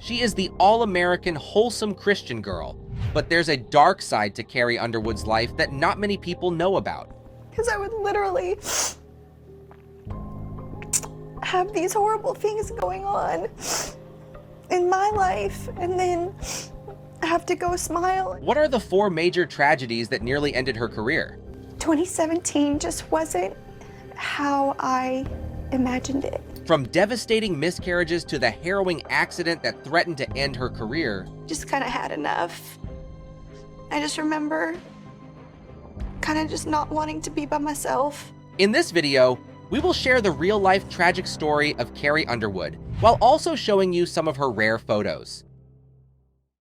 She is the all-American, wholesome Christian girl. But there's a dark side to Carrie Underwood's life that not many people know about. Because I would literally have these horrible things going on in my life and then have to go smile. What are the 4 major tragedies that nearly ended her career? 2017 just wasn't how I imagined it. From devastating miscarriages to the harrowing accident that threatened to end her career. Just kind of had enough. I just remember kind of just not wanting to be by myself. In this video, we will share the real-life tragic story of Carrie Underwood, while also showing you some of her rare photos.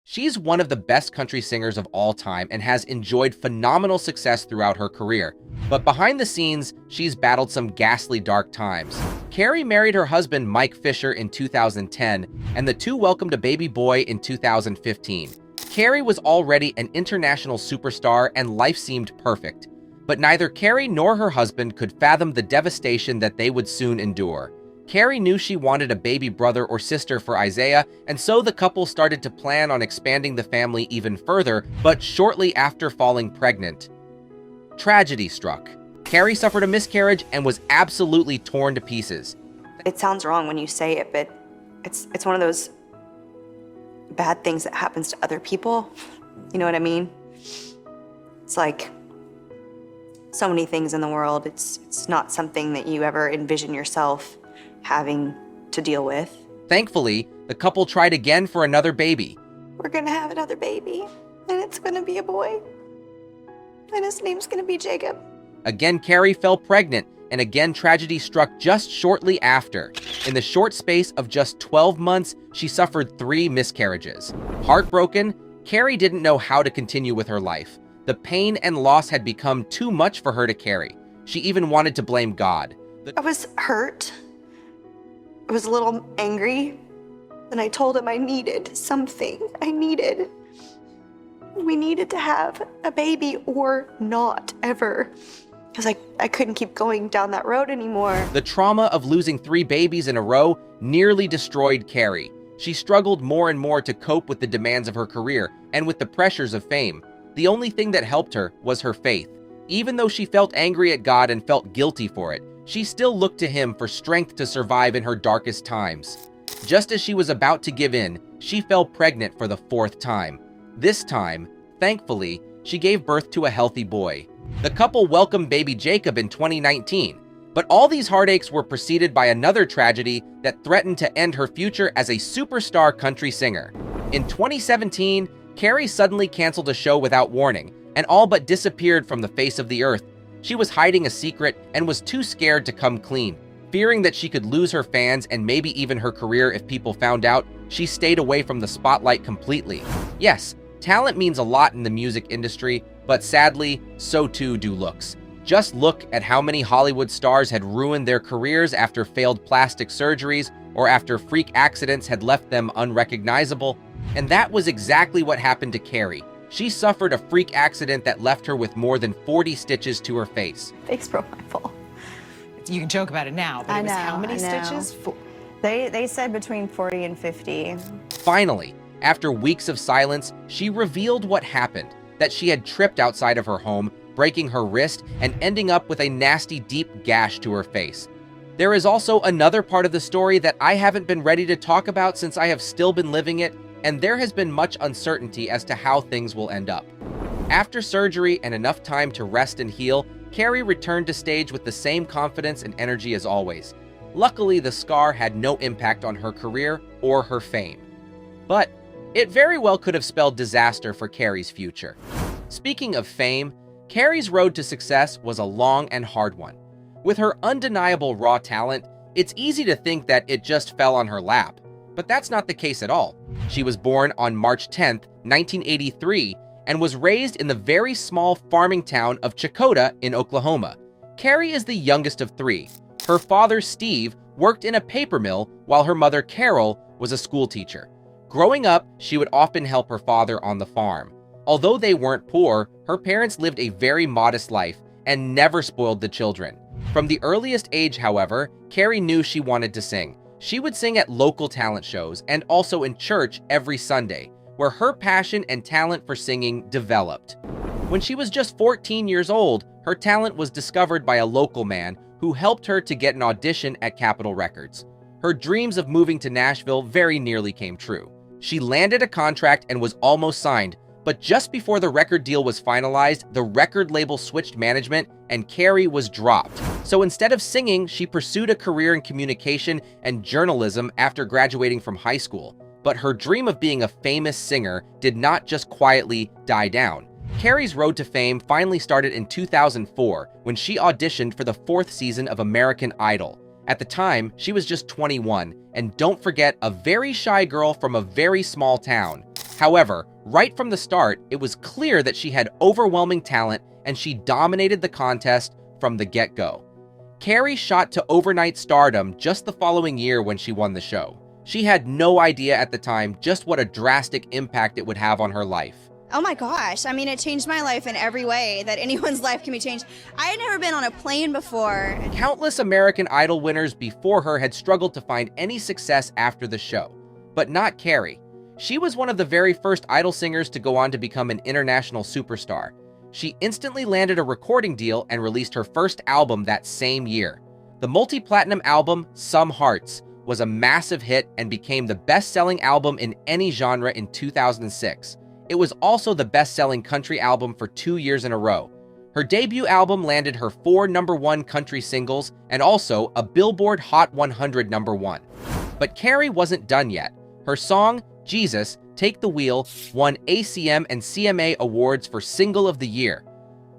She's one of the best country singers of all time and has enjoyed phenomenal success throughout her career. But behind the scenes, she's battled some ghastly dark times. Carrie married her husband Mike Fisher in 2010, and the two welcomed a baby boy in 2015. Carrie was already an international superstar and life seemed perfect. But neither Carrie nor her husband could fathom the devastation that they would soon endure. Carrie knew she wanted a baby brother or sister for Isaiah, and so the couple started to plan on expanding the family even further, but shortly after falling pregnant, tragedy struck. Carrie suffered a miscarriage and was absolutely torn to pieces. It sounds wrong when you say it, but it's one of those bad things that happens to other people. You know what I mean? It's like so many things in the world. It's not something that you ever envision yourself having to deal with. Thankfully, the couple tried again for another baby. We're gonna have another baby, and it's gonna be a boy, and his name's gonna be Jacob. Again, Carrie fell pregnant, and again tragedy struck just shortly after. In the short space of just 12 months, she suffered 3 miscarriages. Heartbroken, Carrie didn't know how to continue with her life. The pain and loss had become too much for her to carry. She even wanted to blame God. I was hurt. I was a little angry, and I told him I needed something. We needed to have a baby or not ever, because I couldn't keep going down that road anymore. The trauma of losing 3 babies in a row nearly destroyed Carrie. She struggled more and more to cope with the demands of her career and with the pressures of fame. The only thing that helped her was her faith. Even though she felt angry at God and felt guilty for it, she still looked to him for strength to survive in her darkest times. Just as she was about to give in, she fell pregnant for the 4th time. This time, thankfully, she gave birth to a healthy boy. The couple welcomed baby Jacob in 2019, but all these heartaches were preceded by another tragedy that threatened to end her future as a superstar country singer. In 2017, Carrie suddenly canceled a show without warning and all but disappeared from the face of the earth. She was hiding a secret and was too scared to come clean. Fearing that she could lose her fans and maybe even her career if people found out, she stayed away from the spotlight completely. Yes, talent means a lot in the music industry, but sadly, so too do looks. Just look at how many Hollywood stars had ruined their careers after failed plastic surgeries or after freak accidents had left them unrecognizable. And that was exactly what happened to Carrie. She suffered a freak accident that left her with more than 40 stitches to her face. Face broke my fall. You can joke about it now, but it was how many stitches? They said between 40 and 50. Finally, after weeks of silence, she revealed what happened, that she had tripped outside of her home, breaking her wrist and ending up with a nasty deep gash to her face. There is also another part of the story that I haven't been ready to talk about since I have still been living it, and there has been much uncertainty as to how things will end up. After surgery and enough time to rest and heal, Carrie returned to stage with the same confidence and energy as always. Luckily, the scar had no impact on her career or her fame. But it very well could have spelled disaster for Carrie's future. Speaking of fame, Carrie's road to success was a long and hard one. With her undeniable raw talent, it's easy to think that it just fell on her lap. But that's not the case at all. She was born on March 10, 1983, and was raised in the very small farming town of Chakota in Oklahoma. Carrie is the youngest of 3. Her father, Steve, worked in a paper mill, while her mother, Carol, was a school teacher. Growing up, she would often help her father on the farm. Although they weren't poor, her parents lived a very modest life and never spoiled the children. From the earliest age, however, Carrie knew she wanted to sing. She would sing at local talent shows and also in church every Sunday, where her passion and talent for singing developed. When she was just 14 years old, her talent was discovered by a local man who helped her to get an audition at Capitol Records. Her dreams of moving to Nashville very nearly came true. She landed a contract and was almost signed, but just before the record deal was finalized, the record label switched management and Carrie was dropped. So instead of singing, she pursued a career in communication and journalism after graduating from high school. But her dream of being a famous singer did not just quietly die down. Carrie's road to fame finally started in 2004 when she auditioned for the 4th season of American Idol. At the time, she was just 21, and don't forget, a very shy girl from a very small town. However, right from the start, it was clear that she had overwhelming talent and she dominated the contest from the get-go. Carrie shot to overnight stardom just the following year when she won the show. She had no idea at the time just what a drastic impact it would have on her life. Oh my gosh, I mean, it changed my life in every way that anyone's life can be changed. I had never been on a plane before. Countless American Idol winners before her had struggled to find any success after the show, but not Carrie. She was one of the very first Idol singers to go on to become an international superstar. She instantly landed a recording deal and released her first album that same year. The multi-platinum album, Some Hearts, was a massive hit and became the best-selling album in any genre in 2006. It was also the best-selling country album for 2 years in a row. Her debut album landed her 4 #1 country singles and also a Billboard Hot 100 #1. But Carrie wasn't done yet. Her song, Jesus, Take the Wheel, won ACM and CMA awards for Single of the Year.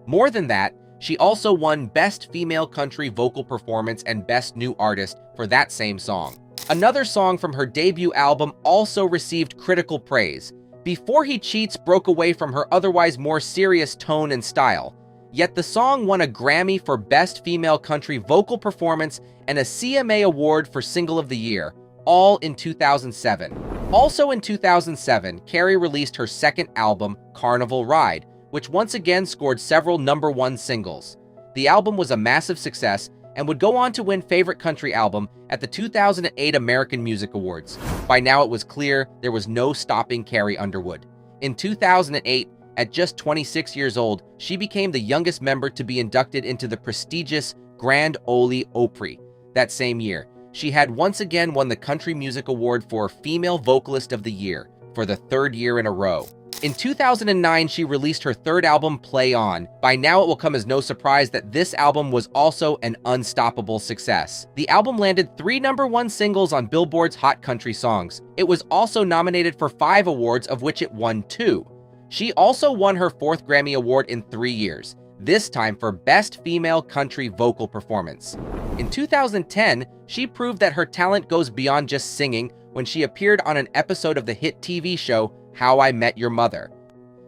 More than that, she also won Best Female Country Vocal Performance and Best New Artist for that same song. Another song from her debut album also received critical praise. Before He Cheats broke away from her otherwise more serious tone and style. Yet the song won a Grammy for Best Female Country Vocal Performance and a CMA Award for Single of the Year, all in 2007. Also in 2007, Carrie released her second album, Carnival Ride, which once again scored several #1 singles. The album was a massive success and would go on to win Favorite Country Album at the 2008 American Music Awards. By now it was clear there was no stopping Carrie Underwood. In 2008, at just 26 years old, she became the youngest member to be inducted into the prestigious Grand Ole Opry. That same year, she had once again won the Country Music Award for Female Vocalist of the Year for the 3rd year in a row. In 2009, she released her 3rd album, Play On. By now, it will come as no surprise that this album was also an unstoppable success. The album landed 3 #1 singles on Billboard's Hot Country Songs. It was also nominated for 5 awards, of which it won 2. She also won her 4th Grammy Award in 3 years, this time for Best Female Country Vocal Performance. In 2010, she proved that her talent goes beyond just singing when she appeared on an episode of the hit TV show How I Met Your Mother.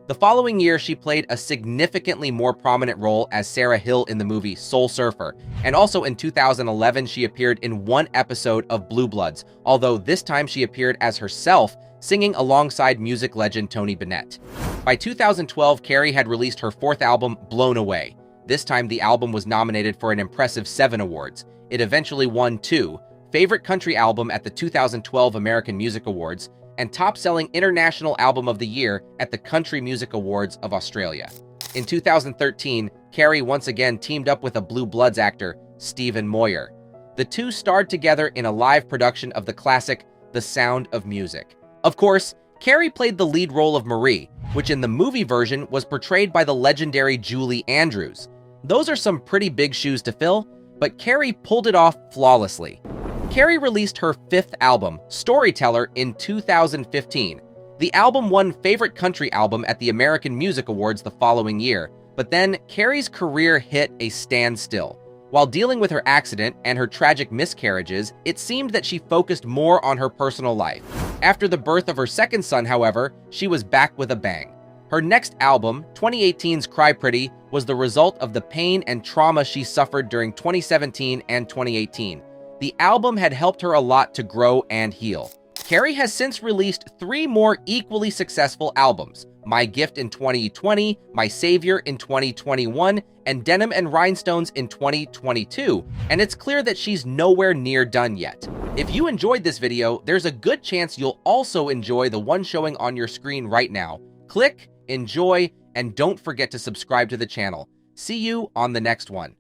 The following year, she played a significantly more prominent role as Sarah Hill in the movie Soul Surfer, and also in 2011, she appeared in 1 episode of Blue Bloods, although this time she appeared as herself, singing alongside music legend Tony Bennett. By 2012, Carrie had released her 4th album, Blown Away. This time, the album was nominated for an impressive 7 awards. It eventually won 2, Favorite Country Album at the 2012 American Music Awards, and top-selling International Album of the Year at the Country Music Awards of Australia. In 2013, Carrie once again teamed up with a Blue Bloods actor, Stephen Moyer. The two starred together in a live production of the classic The Sound of Music. Of course, Carrie played the lead role of Marie, which in the movie version was portrayed by the legendary Julie Andrews. Those are some pretty big shoes to fill, but Carrie pulled it off flawlessly. Carrie released her 5th album, Storyteller, in 2015. The album won Favorite Country Album at the American Music Awards the following year, but then Carrie's career hit a standstill. While dealing with her accident and her tragic miscarriages, it seemed that she focused more on her personal life. After the birth of her 2nd son, however, she was back with a bang. Her next album, 2018's Cry Pretty, was the result of the pain and trauma she suffered during 2017 and 2018. The album had helped her a lot to grow and heal. Carrie has since released 3 more equally successful albums: My Gift in 2020, My Savior in 2021, and Denim and Rhinestones in 2022, and it's clear that she's nowhere near done yet. If you enjoyed this video, there's a good chance you'll also enjoy the one showing on your screen right now. Click, enjoy, and don't forget to subscribe to the channel. See you on the next one.